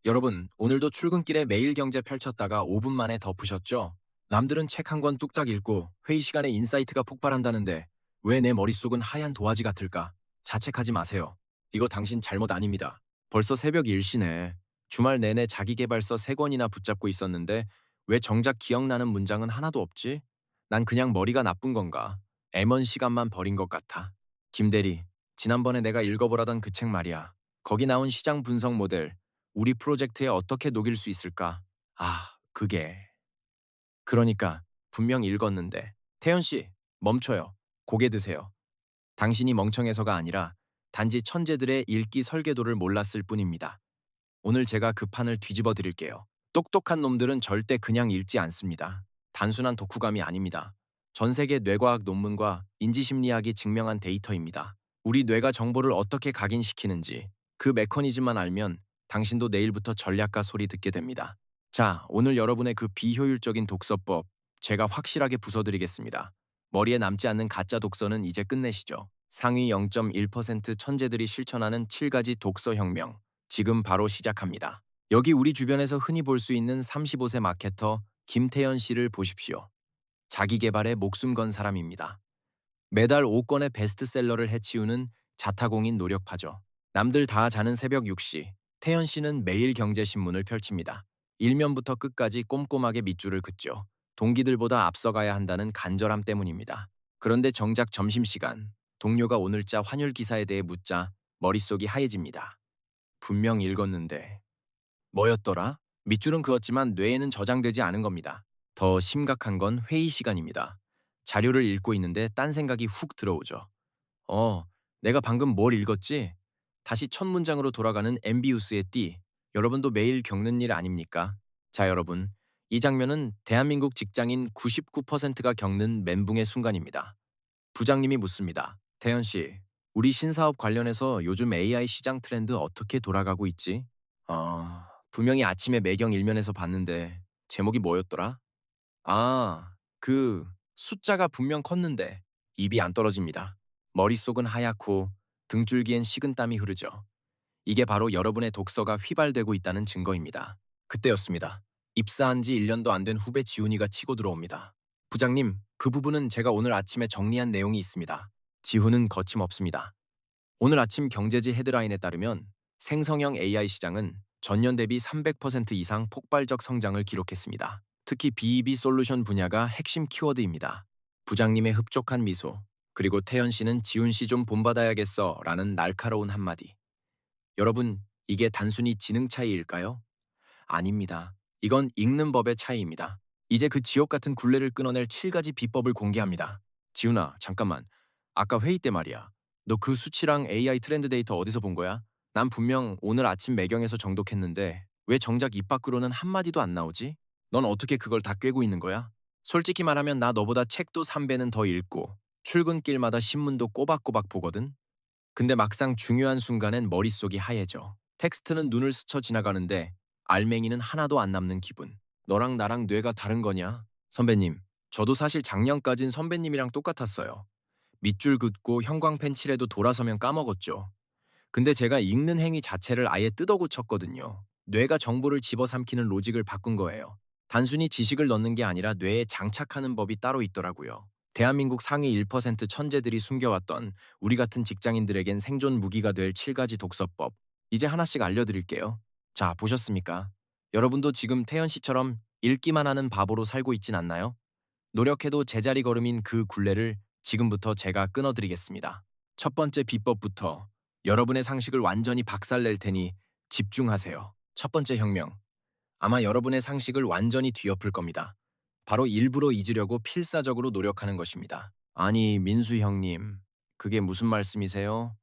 여러분, 오늘도 출근길에 매일경제 펼쳤다가 5분 만에 덮으셨죠? 남들은 책 한 권 뚝딱 읽고 회의 시간에 인사이트가 폭발한다는데 왜 내 머릿속은 하얀 도화지 같을까? 자책하지 마세요. 이거 당신 잘못 아닙니다. 벌써 새벽 1시네. 주말 내내 자기계발서 3권이나 붙잡고 있었는데 왜 정작 기억나는 문장은 하나도 없지? 난 그냥 머리가 나쁜 건가? M1 시간만 버린 것 같아. 김대리, 지난번에 내가 읽어보라던 그 책 말이야. 거기 나온 시장 분석 모델, 우리 프로젝트에 어떻게 녹일 수 있을까? 그게. 그러니까 분명 읽었는데. 태연 씨, 멈춰요. 고개 드세요. 당신이 멍청해서가 아니라 단지 천재들의 읽기 설계도를 몰랐을 뿐입니다. 오늘 제가 그 판을 뒤집어 드릴게요. 똑똑한 놈들은 절대 그냥 읽지 않습니다. 단순한 독후감이 아닙니다. 전 세계 뇌과학 논문과 인지심리학이 증명한 데이터입니다. 우리 뇌가 정보를 어떻게 각인시키는지 그 메커니즘만 알면 당신도 내일부터 전략가 소리 듣게 됩니다. 자, 오늘 여러분의 그 비효율적인 독서법 제가 확실하게 부숴드리겠습니다. 머리에 남지 않는 가짜 독서는 이제 끝내시죠. 상위 0.1% 천재들이 실천하는 7가지 독서 혁명. 지금 바로 시작합니다. 여기 우리 주변에서 흔히 볼 수 있는 35세 마케터 김태현 씨를 보십시오. 자기 개발에 목숨 건 사람입니다. 매달 5건의 베스트셀러를 해치우는 자타공인 노력파죠. 남들 다 자는 새벽 6시, 태현 씨는 매일 경제신문을 펼칩니다. 일면부터 끝까지 꼼꼼하게 밑줄을 긋죠. 동기들보다 앞서가야 한다는 간절함 때문입니다. 그런데 정작 점심시간, 동료가 오늘자 환율 기사에 대해 묻자 머릿속이 하얘집니다. 분명 읽었는데 뭐였더라? 밑줄은 그었지만 뇌에는 저장되지 않은 겁니다. 더 심각한 건 회의 시간입니다. 자료를 읽고 있는데 딴 생각이 훅 들어오죠. 어, 내가 방금 뭘 읽었지? 다시 첫 문장으로 돌아가는 엠비우스의 띠. 여러분도 매일 겪는 일 아닙니까? 자, 여러분. 이 장면은 대한민국 직장인 99%가 겪는 멘붕의 순간입니다. 부장님이 묻습니다. 태현 씨, 우리 신사업 관련해서 요즘 AI 시장 트렌드 어떻게 돌아가고 있지? 분명히 아침에 매경 일면에서 봤는데 제목이 뭐였더라? 그 숫자가 분명 컸는데 입이 안 떨어집니다. 머릿속은 하얗고 등줄기엔 식은땀이 흐르죠. 이게 바로 여러분의 독서가 휘발되고 있다는 증거입니다. 그때였습니다. 입사한 지 1년도 안 된 후배 지훈이가 치고 들어옵니다. 부장님, 그 부분은 제가 오늘 아침에 정리한 내용이 있습니다. 지훈은 거침없습니다. 오늘 아침 경제지 헤드라인에 따르면 생성형 AI 시장은 전년 대비 300% 이상 폭발적 성장을 기록했습니다. 특히 BEB 솔루션 분야가 핵심 키워드입니다. 부장님의 흡족한 미소, 그리고 태연 씨는 지훈 씨 좀 본받아야겠어 라는 날카로운 한마디. 여러분, 이게 단순히 지능 차이일까요? 아닙니다. 이건 읽는 법의 차이입니다. 이제 그 지옥 같은 굴레를 끊어낼 7가지 비법을 공개합니다. 지훈아, 잠깐만. 아까 회의 때 말이야. 너 그 수치랑 AI 트렌드 데이터 어디서 본 거야? 난 분명 오늘 아침 매경에서 정독했는데 왜 정작 입 밖으로는 한마디도 안 나오지? 넌 어떻게 그걸 다 꿰고 있는 거야? 솔직히 말하면 나 너보다 책도 3배는 더 읽고 출근길마다 신문도 꼬박꼬박 보거든? 근데 막상 중요한 순간엔 머릿속이 하얘져. 텍스트는 눈을 스쳐 지나가는데 알맹이는 하나도 안 남는 기분. 너랑 나랑 뇌가 다른 거냐? 선배님, 저도 사실 작년까진 선배님이랑 똑같았어요. 밑줄 긋고 형광펜 칠해도 돌아서면 까먹었죠. 근데 제가 읽는 행위 자체를 아예 뜯어 고쳤거든요. 뇌가 정보를 집어삼키는 로직을 바꾼 거예요. 단순히 지식을 넣는 게 아니라 뇌에 장착하는 법이 따로 있더라고요. 대한민국 상위 1% 천재들이 숨겨왔던 우리 같은 직장인들에겐 생존 무기가 될 7가지 독서법. 이제 하나씩 알려드릴게요. 자, 보셨습니까? 여러분도 지금 태연 씨처럼 읽기만 하는 바보로 살고 있진 않나요? 노력해도 제자리 걸음인 그 굴레를 지금부터 제가 끊어드리겠습니다. 첫 번째 비법부터 여러분의 상식을 완전히 박살낼 테니 집중하세요. 첫 번째 혁명. 아마 여러분의 상식을 완전히 뒤엎을 겁니다. 바로 일부러 잊으려고 필사적으로 노력하는 것입니다. 아니, 민수 형님, 그게 무슨 말씀이세요?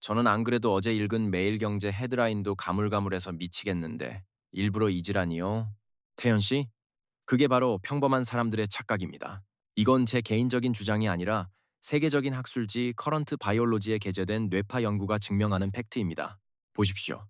저는 안 그래도 어제 읽은 매일경제 헤드라인도 가물가물해서 미치겠는데 일부러 잊으라니요? 태연 씨? 그게 바로 평범한 사람들의 착각입니다. 이건 제 개인적인 주장이 아니라 세계적인 학술지 커런트 바이올로지에 게재된 뇌파 연구가 증명하는 팩트입니다. 보십시오.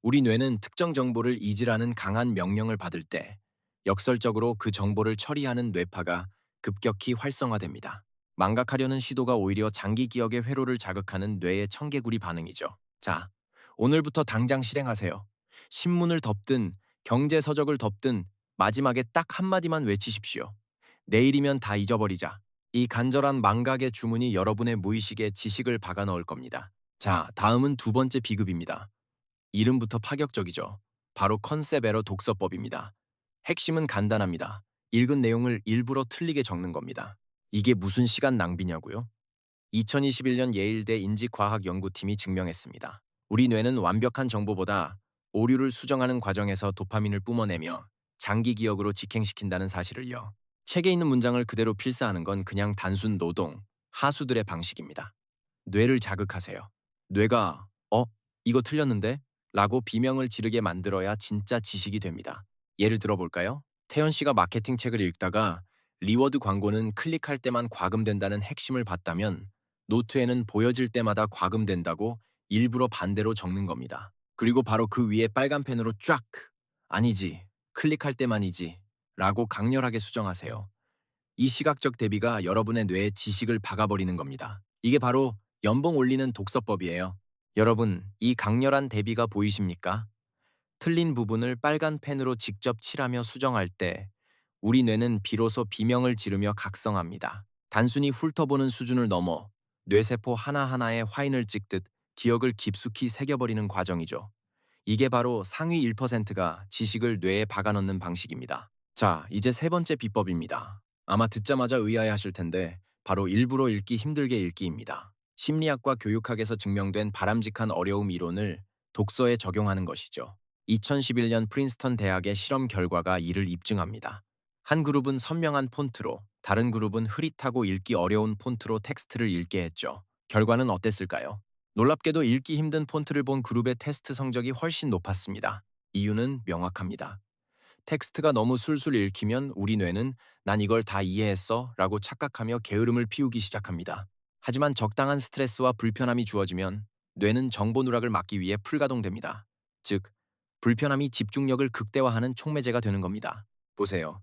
우리 뇌는 특정 정보를 잊으라는 강한 명령을 받을 때 역설적으로 그 정보를 처리하는 뇌파가 급격히 활성화됩니다. 망각하려는 시도가 오히려 장기 기억의 회로를 자극하는 뇌의 청개구리 반응이죠. 자, 오늘부터 당장 실행하세요. 신문을 덮든 경제 서적을 덮든 마지막에 딱 한마디만 외치십시오. 내일이면 다 잊어버리자. 이 간절한 망각의 주문이 여러분의 무의식에 지식을 박아 넣을 겁니다. 자, 다음은 두 번째 비급입니다. 이름부터 파격적이죠. 바로 컨셉 에러 독서법입니다. 핵심은 간단합니다. 읽은 내용을 일부러 틀리게 적는 겁니다. 이게 무슨 시간 낭비냐고요? 2021년 예일대 인지과학연구팀이 증명했습니다. 우리 뇌는 완벽한 정보보다 오류를 수정하는 과정에서 도파민을 뿜어내며 장기 기억으로 직행시킨다는 사실을요. 책에 있는 문장을 그대로 필사하는 건 그냥 단순 노동, 하수들의 방식입니다. 뇌를 자극하세요. 뇌가 이거 틀렸는데? 라고 비명을 지르게 만들어야 진짜 지식이 됩니다. 예를 들어볼까요? 태연 씨가 마케팅 책을 읽다가 리워드 광고는 클릭할 때만 과금된다는 핵심을 봤다면 노트에는 보여질 때마다 과금된다고 일부러 반대로 적는 겁니다. 그리고 바로 그 위에 빨간 펜으로 쫙 아니지, 클릭할 때만이지 라고 강렬하게 수정하세요. 이 시각적 대비가 여러분의 뇌에 지식을 박아버리는 겁니다. 이게 바로 연봉 올리는 독서법이에요. 여러분, 이 강렬한 대비가 보이십니까? 틀린 부분을 빨간 펜으로 직접 칠하며 수정할 때 우리 뇌는 비로소 비명을 지르며 각성합니다. 단순히 훑어보는 수준을 넘어 뇌세포 하나하나에 화인을 찍듯 기억을 깊숙이 새겨버리는 과정이죠. 이게 바로 상위 1%가 지식을 뇌에 박아넣는 방식입니다. 자, 이제 세 번째 비법입니다. 아마 듣자마자 의아해하실 텐데 바로 일부러 읽기 힘들게 읽기입니다. 심리학과 교육학에서 증명된 바람직한 어려움 이론을 독서에 적용하는 것이죠. 2011년 프린스턴 대학의 실험 결과가 이를 입증합니다. 한 그룹은 선명한 폰트로, 다른 그룹은 흐릿하고 읽기 어려운 폰트로 텍스트를 읽게 했죠. 결과는 어땠을까요? 놀랍게도 읽기 힘든 폰트를 본 그룹의 테스트 성적이 훨씬 높았습니다. 이유는 명확합니다. 텍스트가 너무 술술 읽히면 우리 뇌는 난 이걸 다 이해했어 라고 착각하며 게으름을 피우기 시작합니다. 하지만 적당한 스트레스와 불편함이 주어지면 뇌는 정보 누락을 막기 위해 풀가동됩니다. 즉, 불편함이 집중력을 극대화하는 촉매제가 되는 겁니다. 보세요.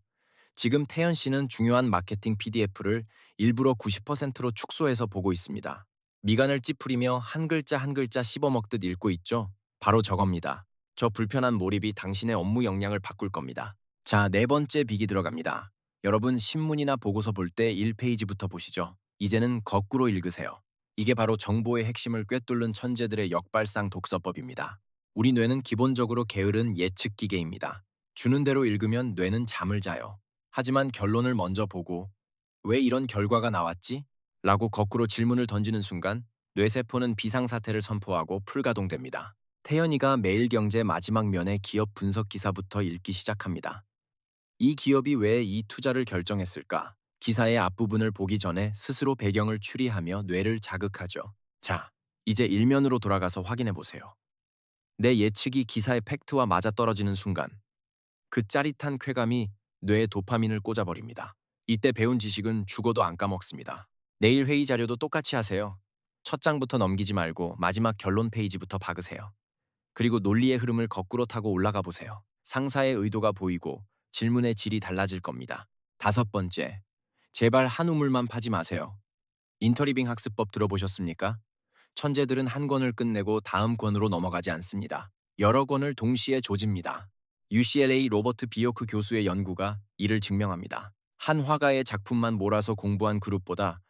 지금 태연 씨는 중요한 마케팅 PDF를 일부러 90%로 축소해서 보고 있습니다. 미간을 찌푸리며 한 글자 한 글자 씹어먹듯 읽고 있죠? 바로 저겁니다. 저 불편한 몰입이 당신의 업무 역량을 바꿀 겁니다. 자, 네 번째 빅이 들어갑니다. 여러분 신문이나 보고서 볼 때 1페이지부터 보시죠. 이제는 거꾸로 읽으세요. 이게 바로 정보의 핵심을 꿰뚫는 천재들의 역발상 독서법입니다. 우리 뇌는 기본적으로 게으른 예측 기계입니다. 주는 대로 읽으면 뇌는 잠을 자요. 하지만 결론을 먼저 보고 왜 이런 결과가 나왔지? 라고 거꾸로 질문을 던지는 순간 뇌세포는 비상사태를 선포하고 풀가동됩니다. 태연이가 매일경제 마지막 면의 기업 분석 기사부터 읽기 시작합니다. 이 기업이 왜 이 투자를 결정했을까? 기사의 앞부분을 보기 전에 스스로 배경을 추리하며 뇌를 자극하죠. 자, 이제 일면으로 돌아가서 확인해 보세요. 내 예측이 기사의 팩트와 맞아떨어지는 순간 그 짜릿한 쾌감이 뇌에 도파민을 꽂아버립니다. 이때 배운 지식은 죽어도 안 까먹습니다. 내일 회의 자료도 똑같이 하세요. 첫 장부터 넘기지 말고 마지막 결론 페이지부터 박으세요. 그리고 논리의 흐름을 거꾸로 타고 올라가 보세요. 상사의 의도가 보이고 질문의 질이 달라질 겁니다. 다섯 번째, 제발 한 우물만 파지 마세요. 인터리빙 학습법 들어보셨습니까? 천재들은 한 권을 끝내고 다음 권으로 넘어가지 않습니다. 여러 권을 동시에 조집니다. UCLA 로버트 비오크 교수의 연구가 이를 증명합니다. 한 화가의 작품만 몰아서 공부한 그룹보다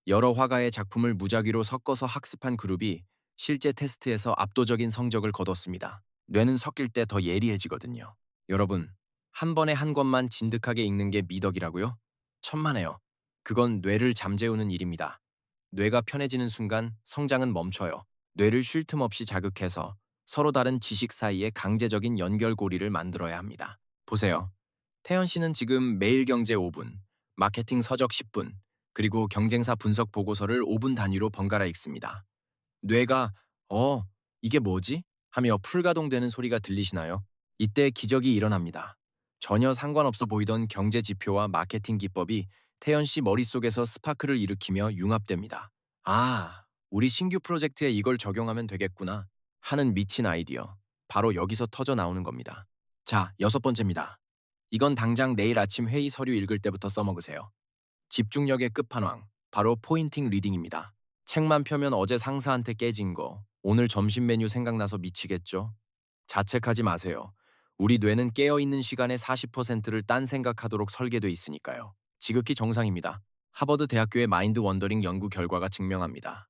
여러 화가의 작품을 무작위로 섞어서 학습한 그룹이 실제 테스트에서 압도적인 성적을 거뒀습니다. 뇌는 섞일 때 더 예리해지거든요. 여러분, 한 번에 한 권만 진득하게 읽는 게 미덕이라고요? 천만에요. 그건 뇌를 잠재우는 일입니다. 뇌가 편해지는 순간 성장은 멈춰요. 뇌를 쉴 틈 없이 자극해서 서로 다른 지식 사이에 강제적인 연결고리를 만들어야 합니다. 보세요. 태연 씨는 지금 매일경제 5분, 마케팅 서적 10분, 그리고 경쟁사 분석 보고서를 5분 단위로 번갈아 읽습니다. 뇌가 이게 뭐지? 하며 풀가동되는 소리가 들리시나요? 이때 기적이 일어납니다. 전혀 상관없어 보이던 경제 지표와 마케팅 기법이 태연 씨 머릿속에서 스파크를 일으키며 융합됩니다. 아, 우리 신규 프로젝트에 이걸 적용하면 되겠구나 하는 미친 아이디어. 바로 여기서 터져 나오는 겁니다. 자, 여섯 번째입니다. 이건 당장 내일 아침 회의 서류 읽을 때부터 써먹으세요. 집중력의 끝판왕, 바로 포인팅 리딩입니다. 책만 펴면 어제 상사한테 깨진 거, 오늘 점심 메뉴 생각나서 미치겠죠? 자책하지 마세요. 우리 뇌는 깨어있는 시간의 40%를 딴 생각하도록 설계돼 있으니까요. 지극히 정상입니다. 하버드 대학교의 마인드 원더링 연구 결과가 증명합니다.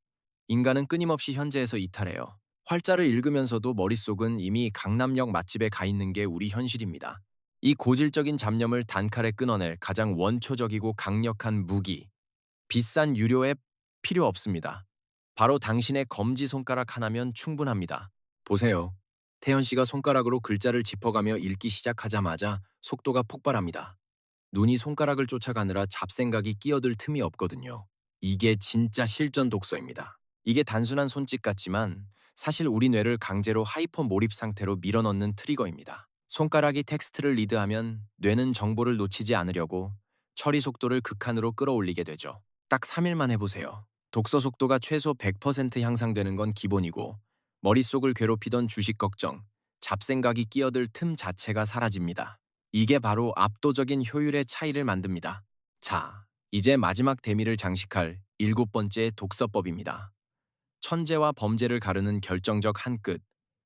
인간은 끊임없이 현재에서 이탈해요. 활자를 읽으면서도 머릿속은 이미 강남역 맛집에 가 있는 게 우리 현실입니다. 이 고질적인 잡념을 단칼에 끊어낼 가장 원초적이고 강력한 무기, 비싼 유료 앱 필요 없습니다. 바로 당신의 검지손가락 하나면 충분합니다. 보세요. 태연 씨가 손가락으로 글자를 짚어가며 읽기 시작하자마자 속도가 폭발합니다. 눈이 손가락을 쫓아가느라 잡생각이 끼어들 틈이 없거든요. 이게 진짜 실전 독서입니다. 이게 단순한 손짓 같지만 사실 우리 뇌를 강제로 하이퍼 몰입 상태로 밀어넣는 트리거입니다. 손가락이 텍스트를 리드하면 뇌는 정보를 놓치지 않으려고 처리 속도를 극한으로 끌어올리게 되죠. 딱 3일만 해보세요. 독서 속도가 최소 100% 향상되는 건 기본이고 머릿속을 괴롭히던 주식 걱정, 잡생각이 끼어들 틈 자체가 사라집니다. 이게 바로 압도적인 효율의 차이를 만듭니다. 자, 이제 마지막 대미를 장식할 7번째 독서법입니다. 천재와 범죄를 가르는 결정적 한 끗,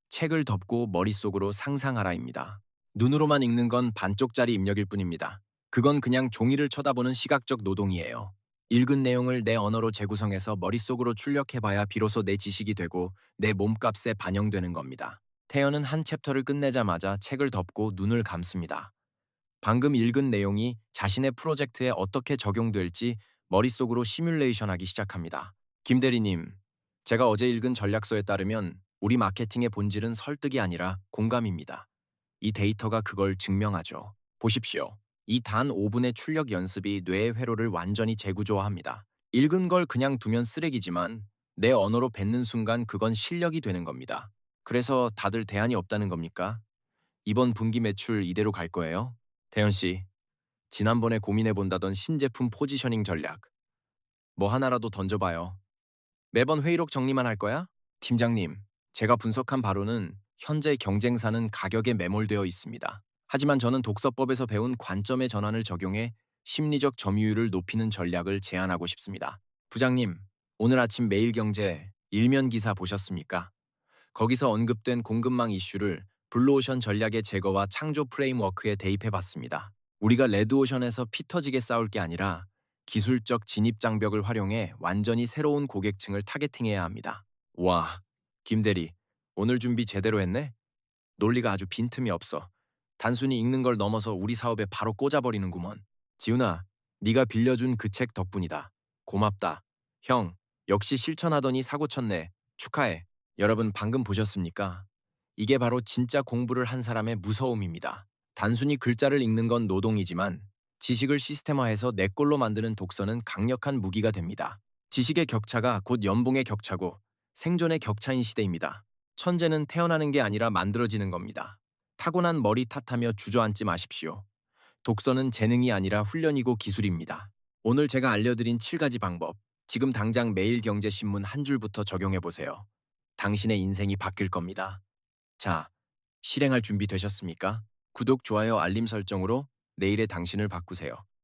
책을 덮고 머릿속으로 상상하라입니다. 눈으로만 읽는 건 반쪽짜리 입력일 뿐입니다. 그건 그냥 종이를 쳐다보는 시각적 노동이에요. 읽은 내용을 내 언어로 재구성해서 머릿속으로 출력해봐야 비로소 내 지식이 되고 내 몸값에 반영되는 겁니다. 태연은 한 챕터를 끝내자마자 책을 덮고 눈을 감습니다. 방금 읽은 내용이 자신의 프로젝트에 어떻게 적용될지 머릿속으로 시뮬레이션하기 시작합니다. 김 대리님, 제가 어제 읽은 전략서에 따르면 우리 마케팅의 본질은 설득이 아니라 공감입니다. 이 데이터가 그걸 증명하죠. 보십시오. 이 단 5분의 출력 연습이 뇌의 회로를 완전히 재구조화합니다. 읽은 걸 그냥 두면 쓰레기지만 내 언어로 뱉는 순간 그건 실력이 되는 겁니다. 그래서 다들 대안이 없다는 겁니까? 이번 분기 매출 이대로 갈 거예요? 태연 씨, 지난번에 고민해본다던 신제품 포지셔닝 전략. 뭐 하나라도 던져봐요. 매번 회의록 정리만 할 거야? 팀장님, 제가 분석한 바로는 현재 경쟁사는 가격에 매몰되어 있습니다. 하지만 저는 독서법에서 배운 관점의 전환을 적용해 심리적 점유율을 높이는 전략을 제안하고 싶습니다. 부장님, 오늘 아침 매일경제 일면 기사 보셨습니까? 거기서 언급된 공급망 이슈를 블루오션 전략의 제거와 창조 프레임워크에 대입해봤습니다. 우리가 레드오션에서 피 터지게 싸울 게 아니라 기술적 진입 장벽을 활용해 완전히 새로운 고객층을 타겟팅해야 합니다. 와, 김대리, 오늘 준비 제대로 했네? 논리가 아주 빈틈이 없어. 단순히 읽는 걸 넘어서 우리 사업에 바로 꽂아버리는구먼. 지훈아, 네가 빌려준 그 책 덕분이다. 고맙다. 형, 역시 실천하더니 사고 쳤네. 축하해. 여러분 방금 보셨습니까? 이게 바로 진짜 공부를 한 사람의 무서움입니다. 단순히 글자를 읽는 건 노동이지만 지식을 시스템화해서 내 꼴로 만드는 독서는 강력한 무기가 됩니다. 지식의 격차가 곧 연봉의 격차고 생존의 격차인 시대입니다. 천재는 태어나는 게 아니라 만들어지는 겁니다. 타고난 머리 탓하며 주저앉지 마십시오. 독서는 재능이 아니라 훈련이고 기술입니다. 오늘 제가 알려드린 7가지 방법, 지금 당장 매일경제신문 한 줄부터 적용해보세요. 당신의 인생이 바뀔 겁니다. 자, 실행할 준비 되셨습니까? 구독, 좋아요, 알림 설정으로 내일의 당신을 바꾸세요.